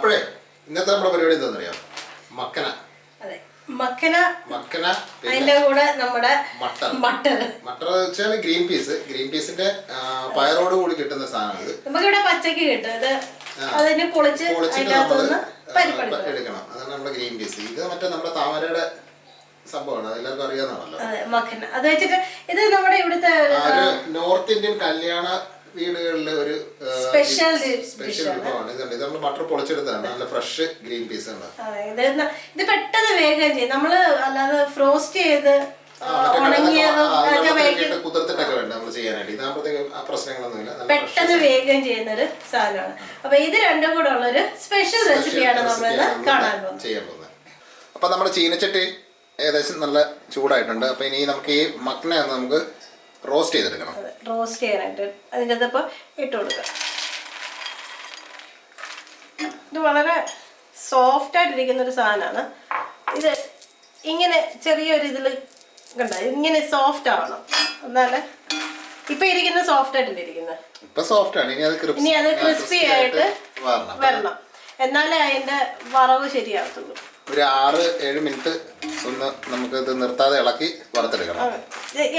അപ്പോഴേ ഇന്നത്തെ നമ്മുടെ പരിപാടി എന്താണെന്നറിയാം? മക്കന. അതെ, മക്കന. മക്കന അതിന്റെ കൂടെ നമ്മുടെ മട്ടർ വെച്ചാൽ ഗ്രീൻ പീസ്. ഗ്രീൻ പീസിന്റെ പയറോട് കൂടി കിട്ടുന്ന സാധനം ഇത്. നമുക്കിവിടെ പച്ചക്ക് കിട്ടും. ഇത് അതിന് പൊളിച്ച് എടുക്കണം. അതാണ് നമ്മുടെ ഗ്രീൻ പീസ്. ഇത് മറ്റേ നമ്മുടെ താമരയുടെ സംഭവമാണ്, എല്ലാവർക്കും അറിയാവുന്നതാണല്ലോ. മക്കന അത് വെച്ചിട്ട് ഇത് നമ്മുടെ ഇവിടുത്തെ നോർത്ത് ഇന്ത്യൻ കല്യാണ വീടുകളിലെ ഒരു സ്പെഷ്യൽ വിഭവമാണ്. ഇത് നമ്മൾ ബട്ടർ പൊളിച്ചെടുത്താണ്, നല്ല ഫ്രഷ് ഗ്രീൻ പീസ് ആണ്. ഇത് പെട്ടെന്ന് വേഗം ചെയ്യും. നമ്മള് അല്ലാതെ ഫ്രോസ്റ്റ് ചെയ്ത് കുതിർത്തിട്ടൊക്കെ വേണ്ട നമ്മൾ ചെയ്യാനായിട്ട്. ഇതാകുമ്പോഴത്തേക്ക് ആ പ്രശ്നങ്ങളൊന്നുമില്ല, പെട്ടെന്ന് വേഗം ചെയ്യുന്ന ഒരു സാധനമാണ്. അപ്പൊ ഇത് രണ്ടും കൂടെ ഉള്ളൊരു സ്പെഷ്യൽ റെസിപ്പിയാണ് നമ്മളിന്ന് കാണാൻ ചെയ്യാൻ പോകുന്നത്. അപ്പൊ നമ്മുടെ ചീനച്ചട്ടി ഏകദേശം നല്ല ചൂടായിട്ടുണ്ട്. അപ്പൊ ഇനി നമുക്ക് ഈ മക്കനെ ഒന്ന് നമുക്ക് റോസ്റ്റ് ചെയ്തെടുക്കണം. റോസ്റ്റ് ചെയ്യാനായിട്ട് അതിൻ്റെ അകത്തപ്പോൾ ഇട്ട് കൊടുക്കുക. ഇത് വളരെ സോഫ്റ്റ് ആയിട്ടിരിക്കുന്നൊരു സാധനമാണ്. ഇത് ഇങ്ങനെ ചെറിയൊരു ഇതിൽ കണ്ട ഇങ്ങനെ സോഫ്റ്റ് ആവണം. എന്നാലേ ഇപ്പൊ ഇരിക്കുന്ന സോഫ്റ്റ് ആയിട്ടില്ല ഇരിക്കുന്നത്. ഇനി അത് ക്രിസ്പി ആയിട്ട് വരണം, എന്നാലേ അതിന്റെ വറവ് ശരിയാകത്തുള്ളൂ. ഒരു 6-7 മിനിറ്റ് ഒന്ന് നമുക്ക് ഇത് നിർത്താതെ ഇളക്കി വറുത്തെടുക്കണം.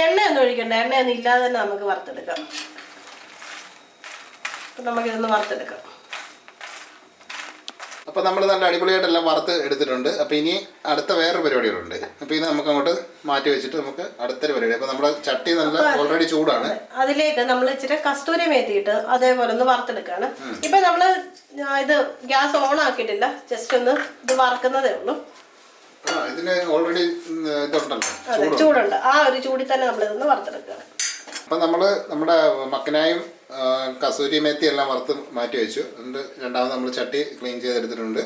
എണ്ണയൊന്നും ഒഴിക്കണ്ട, എണ്ണയൊന്നും ഇല്ലാതെ തന്നെ നമുക്ക് വറുത്തെടുക്കാം. നമുക്കിതൊന്ന് വറുത്തെടുക്കാം. അപ്പോൾ നമ്മൾ നല്ല അടിപൊളിയായിട്ടെല്ലാം വറുത്ത് എടുത്തിട്ടുണ്ട്. അപ്പോൾ ഇനി അടുത്ത വേറൊരു പരിപാടികളുണ്ട്. അപ്പോൾ ഇത് നമുക്ക് അങ്ങോട്ട് മാറ്റി വെച്ചിട്ട് നമുക്ക് അടുത്തൊരു പരിപാടി. അപ്പോൾ നമ്മുടെ ചട്ടി നല്ല ഓൾറെഡി ചൂടാണ്. അതിലേക്ക് നമ്മൾ ഇച്ചിരി കസ്തൂരി മേത്തിയിട്ട് അതേപോലെ ഒന്ന് വറുത്തെടുക്കാണ്. ഇപ്പൊ നമ്മള് ഇത് ഗ്യാസ് ഓൺ ആക്കിയിട്ടില്ല, ജസ്റ്റ് ഒന്ന് ഇത് വറക്കുന്നതേ ഉള്ളൂ. ഇതിന് ഓൾറെഡി ചൂടുണ്ട്. ആ ഒരു ചൂടിൽ തന്നെ നമ്മൾ ഇതൊന്ന് വറുത്തെടുക്കുകയാണ്. അപ്പം നമ്മൾ നമ്മുടെ മക്കനായും കസൂരി മേത്തി എല്ലാം വറുത്ത് മാറ്റി വെച്ചു. അതുകൊണ്ട് രണ്ടാമത് നമ്മൾ ചട്ടി ക്ലീൻ ചെയ്തെടുത്തിട്ടുണ്ട്.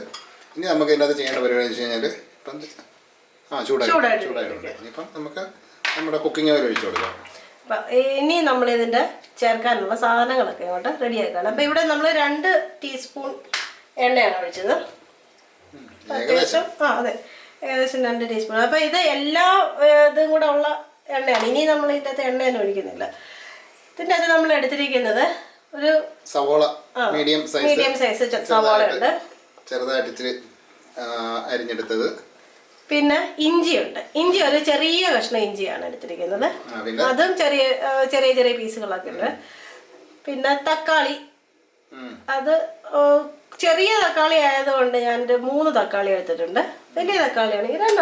ഇനി നമുക്ക് ഇതിനകത്ത് ചെയ്യേണ്ട പരിപാടി എന്ന് വെച്ച് കഴിഞ്ഞാൽ ഇപ്പം ചൂടായിട്ടുണ്ട്. ഇനിയിപ്പം നമുക്ക് നമ്മുടെ കുക്കിംഗ് ഓയിൽ ഒഴിച്ചു കൊടുക്കാം. ഇനി നമ്മൾ ഇതിൻ്റെ ചേർക്കാനുള്ള സാധനങ്ങളൊക്കെ ഇങ്ങോട്ട് റെഡിയാക്കുകയാണ്. അപ്പം ഇവിടെ നമ്മൾ 2 ടീസ്പൂൺ എണ്ണയാണ് ഒഴിച്ചത്. അത്യാവശ്യം അതെ, ഏകദേശം 2 ടീസ്പൂൺ. അപ്പം ഇത് എല്ലാ ഇതും കൂടെ ഉള്ള എണ്ണയാണ്. ഇനി നമ്മൾ ഇതിൻ്റെ അകത്ത് എണ്ണയൊന്നും ഒഴിക്കുന്നില്ല. ഇതിൻ്റെ അകത്ത് നമ്മൾ എടുത്തിരിക്കുന്നത് ഒരു സവോള, മീഡിയം സൈസ് സവോള ഉണ്ട്, ചെറുതായിട്ട് ഇച്ചിരി അരിഞ്ഞെടുത്തത്. പിന്നെ ഇഞ്ചിയുണ്ട്. ഇഞ്ചി ഒരു ചെറിയ കഷ്ണം ഇഞ്ചിയാണ് എടുത്തിരിക്കുന്നത്, അതും ചെറിയ ചെറിയ ചെറിയ പീസുകളൊക്കെ ഉണ്ട്. പിന്നെ തക്കാളി, അത് ചെറിയ തക്കാളി ആയതുകൊണ്ട് ഞാൻ 3 തക്കാളി എടുത്തിട്ടുണ്ട്. വലിയ തക്കാളിയാണെങ്കിൽ 2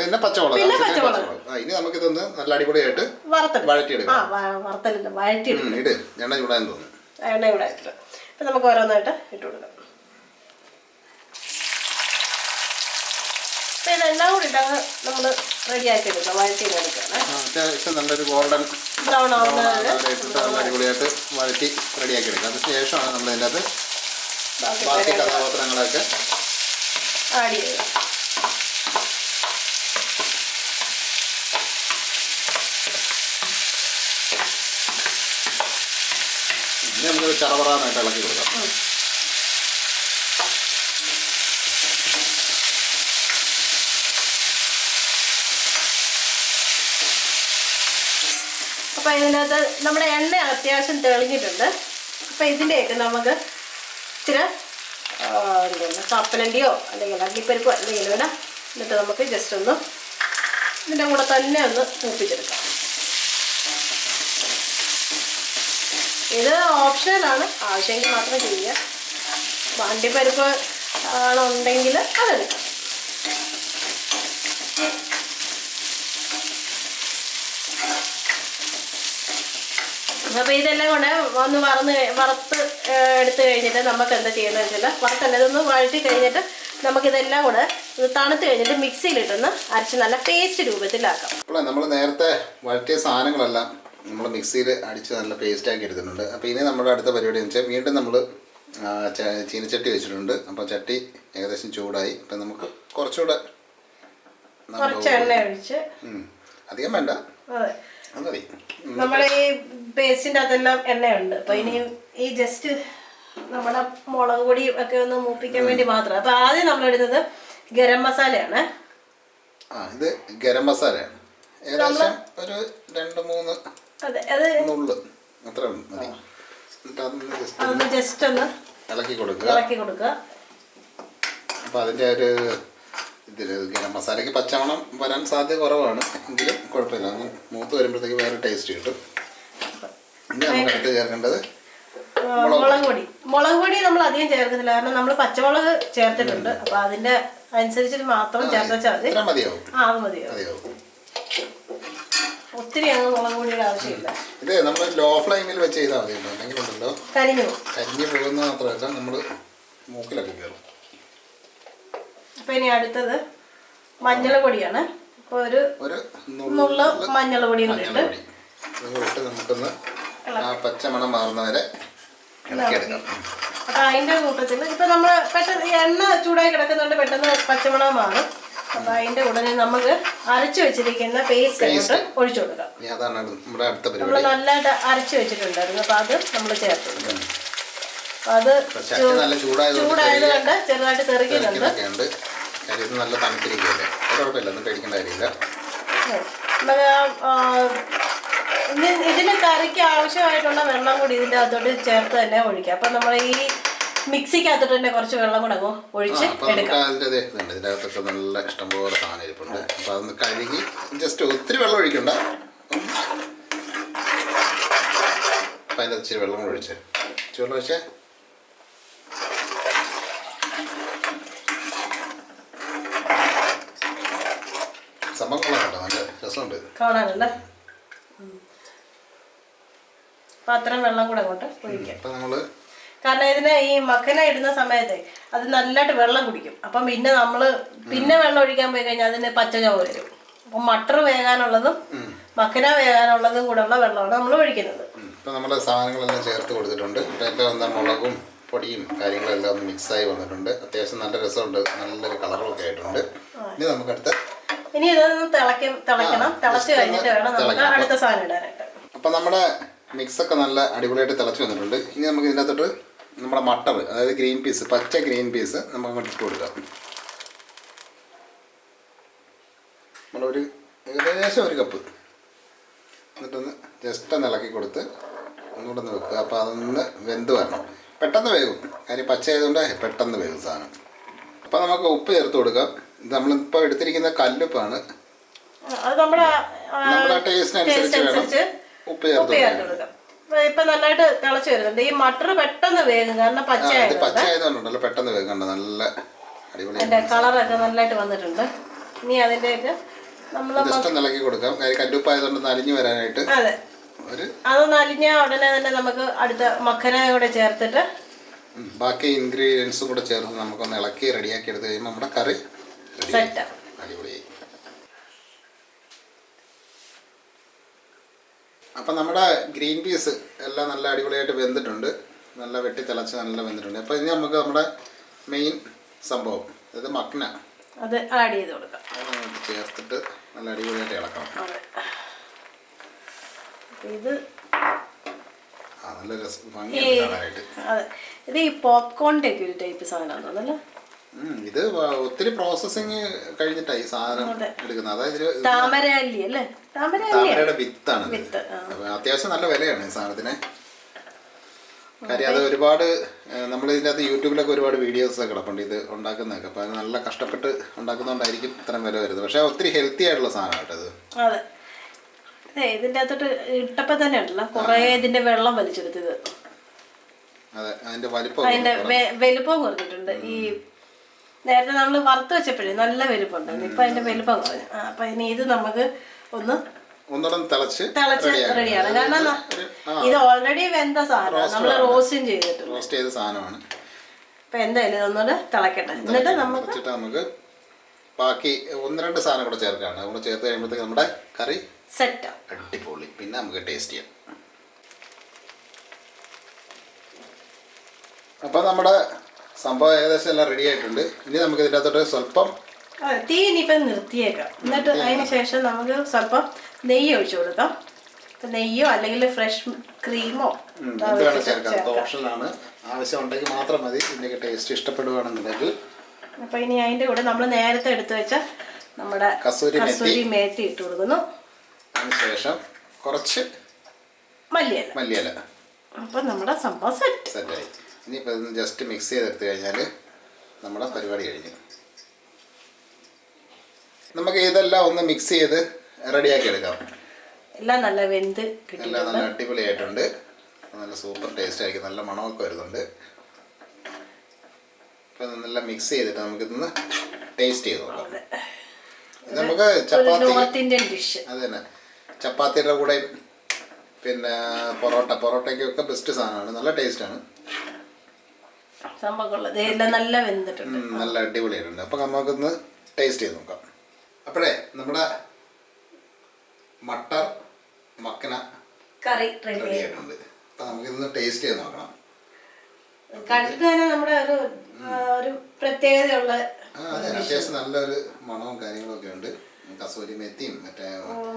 പിന്നെ പച്ചമുളക്. വഴറ്റിയെടുക്കും. എണ്ണ ചൂടായിട്ട് ഇപ്പം നമുക്ക് ഓരോന്നായിട്ട് ഇട്ട് കൊടുക്കാം. അപ്പം ഇതെല്ലാം കൂടി ഇട്ടങ്ങ് നമ്മൾ റെഡിയാക്കി എടുക്കാം, വഴറ്റിയെടുക്കുകയാണ്. അത്യാവശ്യം നല്ലൊരു ഗോൾഡൻ ബ്രൗൺ ആവുന്നത് അടിപൊളിയായിട്ട് വഴറ്റി റെഡിയാക്കി എടുക്കാം. അതിന് ശേഷമാണ് നമ്മൾ ഇതിൻ്റെ അത് ബാക്കി കഥാപാത്രങ്ങളൊക്കെ ആഡ് ചെയ്യുക. ഇനി നമുക്ക് ചറപറാന്നായിട്ട് ഇളക്കി കൊടുക്കാം. അപ്പം ഇതിൻ്റെ അകത്ത് നമ്മുടെ എണ്ണ അത്യാവശ്യം തെളിഞ്ഞിട്ടുണ്ട്. അപ്പം ഇതിലേക്ക് നമുക്ക് ഇച്ചിരി കപ്പലണ്ടിയോ അല്ലെങ്കിൽ അണ്ടിപ്പരിപ്പോ എന്തെങ്കിലും ഇടാം. എന്നിട്ട് നമുക്ക് ജസ്റ്റ് ഒന്ന് ഇതിൻ്റെ കൂടെ തന്നെ ഒന്ന് മൂപ്പിച്ചെടുക്കാം. ഇത് ഓപ്ഷണലാണ്, ആവശ്യമെങ്കിൽ മാത്രം ചെയ്യുക. അണ്ടിപ്പരിപ്പ് ആണുണ്ടെങ്കിൽ അതെടുക്കാം. അപ്പോൾ ഇതെല്ലാം കൂടെ ഒന്ന് വറുത്ത് എടുത്ത് കഴിഞ്ഞിട്ട് നമുക്ക് എന്താ ചെയ്യുന്നത് വെച്ചാൽ വറുത്തല്ല ഇതൊന്ന് വഴറ്റി കഴിഞ്ഞിട്ട് നമുക്കിതെല്ലാം കൂടെ തണുത്ത് കഴിഞ്ഞിട്ട് മിക്സിയിലിട്ടൊന്ന് അരച്ച് നല്ല പേസ്റ്റ് രൂപത്തിലാക്കാം. അപ്പോൾ നമ്മൾ നേരത്തെ വഴറ്റിയ സാധനങ്ങളെല്ലാം നമ്മൾ മിക്സിയിൽ അടിച്ച് നല്ല പേസ്റ്റാക്കി എടുത്തിട്ടുണ്ട്. അപ്പോൾ ഇനി നമ്മുടെ അടുത്ത പരിപാടി എന്ന് വെച്ചാൽ വീണ്ടും നമ്മൾ ചീനച്ചട്ടി വെച്ചിട്ടുണ്ട്. അപ്പോൾ ചട്ടി ഏകദേശം ചൂടായി. അപ്പം നമുക്ക് കുറച്ചുകൂടെ എണ്ണ ഒഴിച്ച്, അധികം വേണ്ട, മതി. നമ്മുടെ ഈ പേസ്റ്റിൻ്റെ അകത്തെല്ലാം എണ്ണയുണ്ട്. അപ്പോൾ ഇനി ഈ ജസ്റ്റ് നമ്മുടെ മുളക് പൊടി ഒക്കെ ഒന്ന് മൂപ്പിക്കാൻ വേണ്ടി മാത്രം. അപ്പോൾ ആദ്യം നമ്മളിടുന്നത് ഗരം മസാലയാണ്. ഇത് ഗരം മസാലയാണ്. ഏകദേശം ഒരു 2-3 അതെ, അത് നുള്ള് അത്ര മതി. അതൊന്ന് ജസ്റ്റ് ഒന്ന് ഇളക്കി കൊടുക്കുക. അപ്പോൾ അതിൻ്റെ ഒരു ഇതിൽ ഗരം മസാലയ്ക്ക് പച്ചമണം വരാൻ സാധ്യത കുറവാണ്, എങ്കിലും കുഴപ്പമില്ല. ഒന്ന് മൂത്ത് വരുമ്പോഴത്തേക്ക് വേറെ ടേസ്റ്റ് കിട്ടും. ഇനി നമുക്ക് അടുത്ത് ചേർക്കേണ്ടത് മുളക് പൊടി നമ്മൾ അധികം ചേർക്കുന്നില്ല, കാരണം നമ്മൾ പച്ചമുളക് ചേർത്തിട്ടുണ്ട്. അപ്പൊ അതിന്റെ അനുസരിച്ചിട്ട് മാത്രം ചേർത്താൽ മതി. അത് മതിയാവും. ഒത്തിരി അങ്ങ് മുളക് പൊടിയുടെ ആവശ്യമില്ല. ഇത് നമ്മൾ ലോ ഫ്ലെയിമിൽ വെച്ച് ചെയ്താൽ മതി, അല്ലെങ്കിൽ ഉണ്ടല്ലോ കരിഞ്ഞു പോകുന്ന മാത്രമല്ല നമ്മൾ മൂക്കിലൊക്കെ കയറും. അപ്പൊ ഇനി അടുത്തത് മഞ്ഞൾ പൊടിയാണ്. അപ്പൊ ഒരു നുള്ള മഞ്ഞൾ പൊടിയും കൂടിയിട്ട് നമുക്കൊന്ന് പച്ചമണം മാറുന്നവരെ ഇളക്കിയെടുക്കാം. അപ്പൊ അതിന്റെ കൂട്ടത്തിൽ ഇപ്പൊ നമ്മള് പെട്ടെന്ന് എണ്ണ ചൂടായി കിടക്കുന്നുണ്ട്, പെട്ടെന്ന് പച്ചമണം മാറും. അപ്പൊ അതിന്റെ ഉടനെ നമുക്ക് അരച്ചു വെച്ചിരിക്കുന്ന പേസ്റ്റ് അങ്ങോട്ട് ഒഴിച്ചു കൊടുക്കാം. നമ്മൾ നല്ലതായിട്ട് അരച്ചു വെച്ചിട്ടുണ്ടായിരുന്നു, അപ്പൊ അത് നമ്മൾ ചേർത്ത് കൊടുക്കാം. അത് ചൂടായത് കൊണ്ട് ചെറുതായിട്ട് തെറിക്കുന്നുണ്ട്. നല്ല തണുത്തിരിക്കുകയല്ലേ, കുഴപ്പമില്ല, ഒന്നും പേടിക്കേണ്ട കാര്യമില്ല. ഇതിന് കറിക്ക് ആവശ്യമായിട്ടുള്ള വെള്ളം കൂടി ഇതിൻ്റെ അകത്തോട്ട് ചേർത്ത് തന്നെ ഒഴിക്കാം. അപ്പം നമ്മൾ ഈ മിക്സിക്കകത്തോട്ട് തന്നെ കുറച്ച് വെള്ളം കൂടെ അങ്ങ് ഒഴിച്ച് എടുക്കാം. ഇതിൻ്റെ അകത്തൊക്കെ നല്ല ഇഷ്ടംപോലെ സാധനം ഇരിപ്പുണ്ട്. അപ്പം അതൊന്ന് കഴുകി ജസ്റ്റ് ഒത്തിരി വെള്ളം ഒഴിക്കണ്ട, അപ്പം അതിൻ്റെ ഇച്ചിരി വെള്ളം കൂടെ ഒഴിച്ചേ. വെള്ളം ഒഴിച്ചേ. സംഭവം കൊള്ളാം കേട്ടോ, നല്ല രസമുണ്ട് കാണാനല്ലേ. അപ്പം അത്രയും വെള്ളം കൂടെ അങ്ങോട്ട് ഒഴിക്കാം. കാരണം ഇതിന് ഈ മഖന ഇടുന്ന സമയത്ത് അത് നല്ലതായിട്ട് വെള്ളം കുടിക്കും. അപ്പം പിന്നെ വെള്ളം ഒഴിക്കാൻ പോയി കഴിഞ്ഞാൽ അതിന് പച്ചചവ് വരും. അപ്പം മട്ടർ വേകാനുള്ളതും മഖന വേകാനുള്ളതും കൂടെ ഉള്ള വെള്ളമാണ് നമ്മൾ ഒഴിക്കുന്നത്. ഇപ്പം നമ്മൾ സാധനങ്ങളെല്ലാം ചേർത്ത് കൊടുത്തിട്ടുണ്ട്. എല്ലാം എന്താ മുളകും പൊടിയും കാര്യങ്ങളെല്ലാം ഒന്ന് മിക്സായി വന്നിട്ടുണ്ട്. അത്യാവശ്യം നല്ല രസമുണ്ട്, നല്ലൊരു കളറൊക്കെ ആയിട്ടുണ്ട്. ഇനി നമുക്കടുത്ത് ഇതൊന്ന് തിളക്കണം. തിളച്ച് കഴിഞ്ഞിട്ട് വേണം നമുക്ക് അടുത്ത സാധനം ഇടാനായിട്ട്. അപ്പം നമ്മുടെ മിക്സൊക്കെ നല്ല അടിപൊളിയായിട്ട് തിളച്ച് വന്നിട്ടുണ്ട്. ഇനി നമുക്ക് ഇതിനകത്തോട്ട് നമ്മുടെ മട്ടർ, അതായത് ഗ്രീൻ പീസ്, പച്ച ഗ്രീൻ പീസ് നമുക്ക് അങ്ങോട്ട് ഇട്ട് കൊടുക്കാം. നമ്മളൊരു ഏകദേശം 1 കപ്പ് എന്നിട്ടൊന്ന് ജസ്റ്റ് ഒന്ന് ഇളക്കി കൊടുത്ത് ഒന്നുകൂടെ ഒന്ന് വെക്കുക. അപ്പോൾ അതൊന്ന് വെന്ത് വരണം. പെട്ടെന്ന് വേകും, കാര്യം പച്ച ആയതുകൊണ്ട് പെട്ടെന്ന് വേകും സാധനം. അപ്പോൾ നമുക്ക് ഉപ്പ് ചേർത്ത് കൊടുക്കാം. ഇത് നമ്മളിപ്പോൾ എടുത്തിരിക്കുന്ന കല്ലുപ്പാണ്, നമ്മുടെ ടേസ്റ്റിനനുസരിച്ച് വേണം ഉപ്പ് ചേർത്ത് കൊടുക്കാം. ഇപ്പൊ നല്ലതായിട്ട് തിളച്ച് വരുന്നുണ്ട്. ഈ മട്ടർ പെട്ടെന്ന് വേകും, കാരണം പച്ച ആയതുകൊണ്ടല്ലോ പെട്ടെന്ന് വേഗം. നല്ല അടിപൊളി അതിന്റെ കളറൊക്കെ നല്ലതായിട്ട് വന്നിട്ടുണ്ട്. ഇനി അതിന്റെയൊക്കെ നമ്മൾ ജസ്റ്റ് ഒന്ന് ഇളക്കി കൊടുക്കാം, കാര്യം കല്ലുപ്പായതുകൊണ്ട് നലിഞ്ഞു വരാനായിട്ട്. അതെ, അതൊന്ന് അലിഞ്ഞ ഉടനെ തന്നെ നമുക്ക് അടുത്ത മഖന കൂടെ ചേർത്തിട്ട് ബാക്കി ഇൻഗ്രീഡിയൻസും കൂടെ ചേർത്ത് നമുക്കൊന്ന് ഇളക്കി റെഡിയാക്കി എടുത്ത് കഴിയുമ്പോൾ നമ്മുടെ കറി സെറ്റാണ്. അടിപൊളിയായി. അപ്പം നമ്മുടെ ഗ്രീൻ പീസ് എല്ലാം നല്ല അടിപൊളിയായിട്ട് വെന്തിട്ടുണ്ട്, നല്ല വെട്ടി തിളച്ച് നല്ല വെന്തിട്ടുണ്ട്. അപ്പോൾ ഇനി നമുക്ക് നമ്മുടെ മെയിൻ സംഭവം, അതായത് മഖന, അത് ആഡ് ചെയ്ത് കൊടുക്കാം. ചേർത്തിട്ട് നല്ല അടിപൊളിയായിട്ട് ഇളക്കണം. ഇത് നല്ല രസം ഭംഗിയായിട്ട്. അതെ, ഇത് ഈ പോപ്കോണിൻ്റെ ഒക്കെ ഒരു ടൈപ്പ് സാധനമാണല്ലേ. ഇത് ഒത്തിരി പ്രോസസ്സിങ് കഴിഞ്ഞിട്ടായി സാധനം എടുക്കുന്നത്. അതായത് താമരയല്ലി അല്ലേ, താമരയുടെ വിത്താണ്. അത്യാവശ്യം നല്ല വിലയാണ് ഈ സാധനത്തിന്. കാര്യം അത് ഒരുപാട് നമ്മൾ ഇതിൻ്റെ അകത്ത് യൂട്യൂബിലൊക്കെ ഒരുപാട് വീഡിയോസ് കിടപ്പുണ്ട് ഇത് ഉണ്ടാക്കുന്നതൊക്കെ. അപ്പോൾ അത് നല്ല കഷ്ടപ്പെട്ട് ഉണ്ടാക്കുന്നതുകൊണ്ടായിരിക്കും ഇത്രയും വില വരുന്നത്. പക്ഷേ ഒത്തിരി ഹെൽത്തി ആയിട്ടുള്ള സാധനം കേട്ടോ ഇത്. അതെ, ഇതിൻ്റെ അകത്തോട്ട് ഇട്ടപ്പോൾ തന്നെ ഉണ്ടല്ലോ കുറേ ഇതിൻ്റെ വെള്ളം വലിച്ചെടുത്തത്. അതെ, അതിൻ്റെ വലുപ്പം കുറഞ്ഞിട്ടുണ്ട്. ഈ നേരത്തെ നമ്മൾ വറുത്ത് വെച്ചപ്പോഴേ നല്ല വലുപ്പമുണ്ടായിരുന്നു, ഇപ്പം അതിൻ്റെ വലുപ്പം കുറഞ്ഞു. അപ്പം ഇനി ഇത് നമുക്ക് ഒന്നുകൂടെ തിളച്ച് റെഡിയാണ്. കാരണം ഇത് ഓൾറെഡി വെന്ത സാധനമാണ്, നമ്മൾ റോസ്റ്റും ചെയ്തിട്ടുണ്ട്, റോസ്റ്റ് ചെയ്ത സാധനമാണ്. അപ്പം എന്തായാലും ഇതൊന്നുകൂടെ തിളക്കട്ടെ. എന്നിട്ട് നമുക്ക് ബാക്കി 1-2 സാധനം കൂടെ ചേർക്കാണ്. അതുകൂടെ ചേർത്ത് കഴിയുമ്പോഴത്തേക്ക് നമ്മുടെ കറി സെറ്റാണ്, അടിപൊളി. പിന്നെ നമുക്ക് ടേസ്റ്റ് ചെയ്യാം. അപ്പം നമ്മുടെ സംഭവം ഏകദേശം എല്ലാം റെഡി ആയിട്ടുണ്ട്. ഇനി നമുക്ക് ഇതിൻ്റെ അകത്തോട്ട് സ്വല്പം തീ ഇനിയിപ്പം നിർത്തിയേക്കാം. എന്നിട്ട് അതിന് ശേഷം നമുക്ക് സ്വല്പം നെയ്യ് ഒഴിച്ചു കൊടുക്കാം. നെയ്യോ അല്ലെങ്കിൽ ഫ്രഷ് ക്രീമോ ചേർക്കാം, ഓപ്ഷനാണ്. ആവശ്യം ഉണ്ടെങ്കിൽ മാത്രം മതി. ഇതിൻ്റെയൊക്കെ ടേസ്റ്റ് ഇഷ്ടപ്പെടുകയാണെന്നുണ്ടെങ്കിൽ. അപ്പം ഇനി അതിൻ്റെ കൂടെ നമ്മൾ നേരത്തെ എടുത്തു വെച്ച നമ്മുടെ കസൂരി മേത്തി ഇട്ട് കൊടുക്കുന്നു. അതിനുശേഷം കുറച്ച് മല്ലിയില. മല്ലിയില. അപ്പം നമ്മുടെ സംഭവം സെറ്റായി. ഇനിയിപ്പോൾ ഇതൊന്ന് ജസ്റ്റ് മിക്സ് ചെയ്തെടുത്ത് കഴിഞ്ഞാൽ നമ്മുടെ പരിപാടി കഴിഞ്ഞു. നമുക്ക് ഇതെല്ലാം ഒന്ന് മിക്സ് ചെയ്ത് റെഡിയാക്കി എടുക്കാം. എല്ലാം നല്ല വെന്ത് എല്ലാം നല്ല അടിപൊളിയായിട്ടുണ്ട്. നല്ല സൂപ്പർ ടേസ്റ്റ് ആയിരിക്കും. നല്ല മണമൊക്കെ വരുന്നുണ്ട്. അപ്പോൾ നല്ല മിക്സ് ചെയ്തിട്ട് നമുക്കിതൊന്ന് ടേസ്റ്റ് ചെയ്ത് നോക്കാം. ഇത് നമുക്ക് ചപ്പാത്തി, അത് തന്നെ ചപ്പാത്തിയുടെ കൂടെ പിന്നെ പൊറോട്ടയ്ക്കൊക്കെ ബെസ്റ്റ് സാധനമാണ്. നല്ല ടേസ്റ്റാണ്. നല്ല വെന്തിട്ടുണ്ട്, നല്ല അടിപൊളിയായിട്ടുണ്ട്. അപ്പം നമുക്കൊന്ന് ടേസ്റ്റ് ചെയ്ത് നോക്കാം. അപ്പോഴേ നമ്മുടെ മട്ടർ മക്കന കറി റെഡി ആയിട്ടുണ്ട്. അപ്പം നമുക്കിതൊന്ന് ടേസ്റ്റ് ചെയ്ത് നോക്കണം. കണ്ടിട്ട് തന്നെ നമ്മുടെ ഒരു പ്രത്യേകതയുള്ള അത്യാവശ്യം നല്ലൊരു മണവും കാര്യങ്ങളൊക്കെ ഉണ്ട്. കസൂരി മെത്തിയും മറ്റേ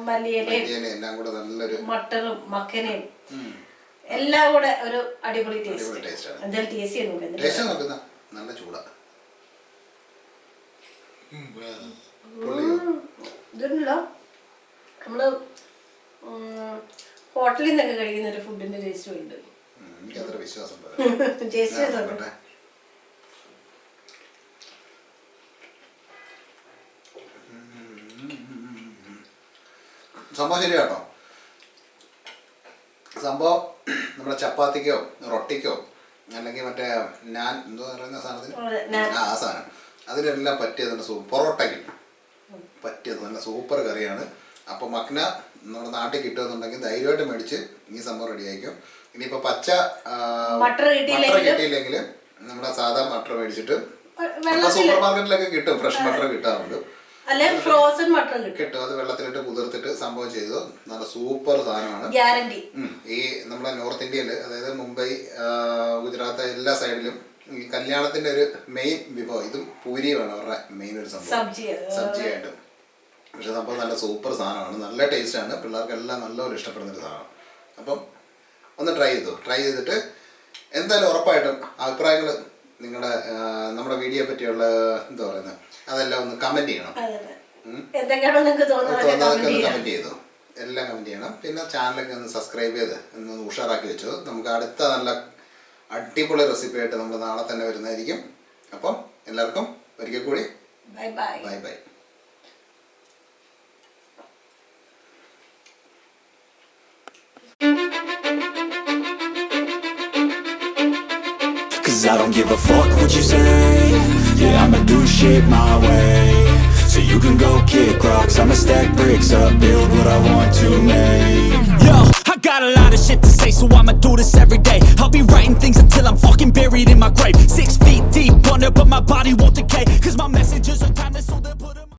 മല്ലിയിലയും എല്ലാം കൂടെ നല്ലൊരു മട്ടറും മക്കനയും എല്ലാം കൂടെ ഒരു അടിപൊളി ടേസ്റ്റ്. ടേസ്റ്റ് നോക്കുന്ന നല്ല ചൂടാ. ഇതുണ്ടല്ലോ നമ്മള് ഹോട്ടലിൽ നിന്നൊക്കെ കഴിക്കുന്ന ഒരു ഫുഡിന്റെ ടേസ്റ്റും ഉണ്ട്. എനിക്കത്ര വിശ്വാസം സംഭവം ശരി കേട്ടോ. സംഭവം നമ്മുടെ ചപ്പാത്തിക്കോ റൊട്ടിക്കോ അല്ലെങ്കിൽ മറ്റേ ഞാൻ എന്തോ പറയുന്ന സാധനത്തിന് ആ സാധനം അതിനെല്ലാം പറ്റിയത് പൊറോട്ടയ്ക്ക് പറ്റിയത് നല്ല സൂപ്പർ കറിയാണ്. അപ്പോൾ മക്ന നമ്മുടെ നാട്ടിൽ കിട്ടുമെന്നുണ്ടെങ്കിൽ ധൈര്യമായിട്ട് മേടിച്ച് ഈ സംഭവം റെഡി ആയിരിക്കും. ഇനിയിപ്പോൾ പച്ച മട്ടർ കിട്ടിയില്ലെങ്കിൽ നമ്മുടെ സാധാ മട്ടർ മേടിച്ചിട്ട് സൂപ്പർ മാർക്കറ്റിലൊക്കെ കിട്ടും. ഫ്രഷ് മട്ടർ കിട്ടാറുണ്ട്, ഫ്രോസൺ മട്ടർ കിട്ടും. അത് വെള്ളത്തിലിട്ട് കുതിർത്തിട്ട് സംഭവം ചെയ്തു നല്ല സൂപ്പർ സാധനമാണ്. ഈ നമ്മുടെ നോർത്ത് ഇന്ത്യയിൽ, അതായത് മുംബൈ, ഗുജറാത്ത് എല്ലാ സൈഡിലും ഈ കല്യാണത്തിന്റെ ഒരു മെയിൻ വിഭവം ഇതും പൂരിയുമാണ് അവരുടെ മെയിൻ ഒരു സംഭവം, സബ്ജിയായിട്ടും. പക്ഷെ സംഭവം നല്ല സൂപ്പർ സാധനമാണ്, നല്ല ടേസ്റ്റാണ്. പിള്ളേർക്കെല്ലാം നല്ലപോലെ ഇഷ്ടപ്പെടുന്ന ഒരു സാധനം. അപ്പം ഒന്ന് ട്രൈ ചെയ്തിട്ട് എന്തായാലും ഉറപ്പായിട്ടും അഭിപ്രായങ്ങൾ നിങ്ങളുടെ നമ്മുടെ വീഡിയോ പറ്റിയുള്ള എന്താ പറയുന്നത് അതെല്ലാം ഒന്ന് കമന്റ് ചെയ്യണം. കമന്റ് ചെയ്തു എല്ലാം കമന്റ് ചെയ്യണം. പിന്നെ ചാനലൊക്കെ ഒന്ന് സബ്സ്ക്രൈബ് ചെയ്ത് ഒന്ന് ഉഷാറാക്കി വെച്ചു. നമുക്ക് അടുത്ത നല്ല അടിപൊളി റെസിപ്പി ആയിട്ട് നമ്മൾ നാളെ തന്നെ വരുന്നതായിരിക്കും. അപ്പം എല്ലാവർക്കും ഒരിക്കൽ കൂടി bye bye. Cause I don't give a fuck what you say. Yeah, I'ma do shit my way. So you can go kick rocks, I'ma stack bricks up, build what I want to make. Yo, I got a lot of shit to say, so I'ma do this every day. I'll be writing things until I'm fucking buried in my grave. 6 feet deep under, but my body won't decay. Cause my messages are